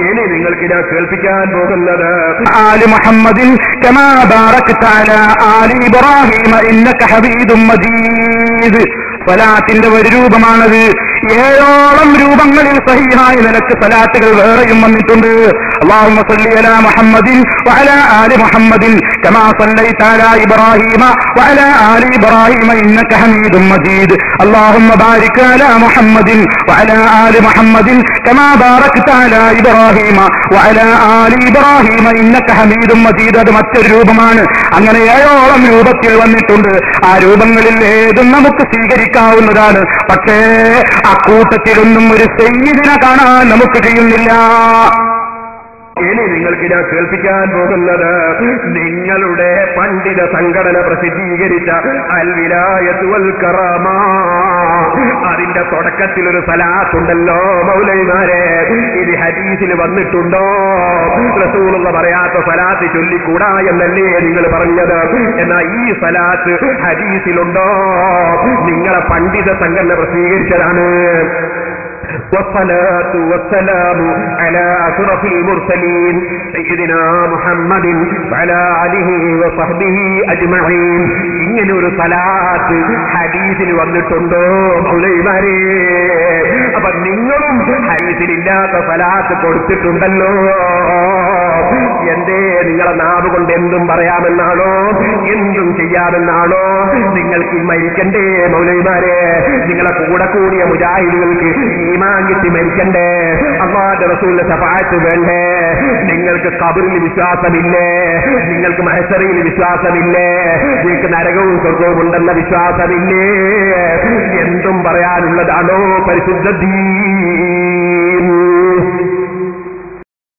ഇനി നിങ്ങൾക്ക് ഞാൻ കേൾപ്പിക്കാൻ പോകുന്നത് ആലി മുഹമ്മദിൻ കമാ ബാറക്ത അലാ ആലി ഇബ്രാഹീമ ഇന്നക ഹമീദും മജീദ്. സലാത്തിന്റെ ഒരു രൂപമാണത്. 7ഓളം രൂപങ്ങളിൽ സഹീഹായ നിലക്ക് സലാത്തുകൾ വേറെയും വന്നിട്ടുണ്ട്. അല്ലാഹുമ്മ സ്വല്ലി അലാ മുഹമ്മദിൻ വഅലാ ആലി മുഹമ്മദിൻ കമാ സ്വല്ലൈത അലാ ഇബ്രാഹീമ വഅലാ ആലി ഇബ്രാഹീമ ഇന്നക ഹമീദും മജീദ്. അല്ലാഹുമ്മ ബാരിക് അലാ മുഹമ്മദിൻ വഅലാ ആലി മുഹമ്മദിൻ കമാ ബാറക്ത അലാ ഇബ്രാഹീമ വഅലാ ആലി ഇബ്രാഹീമ ഇന്നക ഹമീദും മജീദ്. അത് മറ്റൊരു രൂപമാണ്. അങ്ങനെ 7ഓളം രൂപത്തിൽ വന്നിട്ടുണ്ട്. ആ രൂപങ്ങളിൽ ഏതും നമുക്ക് സ്വീകരിക്കാവുന്നതാണ്. പക്ഷേ അക്കൂട്ടത്തിലൊന്നും ഒരു സയ്യിദിനെ കാണാൻ നമുക്ക് കഴിയുന്നില്ല. ഇനി നിങ്ങൾക്ക് ഞാൻ കേൾപ്പിക്കാൻ പോകുന്നത് നിങ്ങളുടെ പണ്ഡിത സംഘടന പ്രസിദ്ധീകരിച്ച അൽ വിലായത്ത് വൽ കറാമ. അതിന്റെ തുടക്കത്തിൽ ഒരു സലാത്തുണ്ടല്ലോ മൗലവിമാരെ, ഇത് ഹദീസിൽ വന്നിട്ടുണ്ടോ? റസൂലുള്ള പറയാത്ത സലാത്ത് ചൊല്ലിക്കൂടാ എന്നല്ലേ നിങ്ങൾ പറഞ്ഞത്? എന്നാൽ ഈ സലാത്ത് ഹദീസിലുണ്ടോ? നിങ്ങളെ പണ്ഡിത സംഘടന പ്രസിദ്ധീകരിച്ചതാണ്. والصلاة والسلام على أشرف المرسلين سيدنا محمد وعلى آله وصحبه أجمعين. ഇങ്ങനെ ഒരു സലാത്ത് ഹദീസിൽ വന്നിട്ടുണ്ടോ മൗലവിമാരെ? അപ്പൊ നിങ്ങളും ഹദീസിലില്ലാത്ത സലാത്ത് കൊടുത്തിട്ടുണ്ടല്ലോ. എന്തേ നിങ്ങളെ നാവ് കൊണ്ട് എന്തും പറയാമെന്നാണോ, എന്തും ചെയ്യാമെന്നാണോ? നിങ്ങൾക്ക് മരിക്കണ്ടേ മൗലവിമാരെ? നിങ്ങളെ കൂടെ കൂടിയ മുജാഹിദുകൾക്ക് ഈമാൻ കിട്ടി മരിക്കണ്ടേ? അല്ലാഹുവിന്റെ റസൂലിന്റെ ശഫാഅത്ത് വേണ്ടേ? നിങ്ങൾക്ക് ഖബറിൽ വിശ്വാസമില്ലേ? നിങ്ങൾക്ക് മഹ്ശറിൽ വിശ്വാസമില്ലേ? നിങ്ങൾക്ക് നരകവും സ്വർഗവും ഉണ്ടെന്ന വിശ്വാസമില്ലേ? എന്തും പറയാനുള്ളതാണോ പരിശുദ്ധ ദീൻ?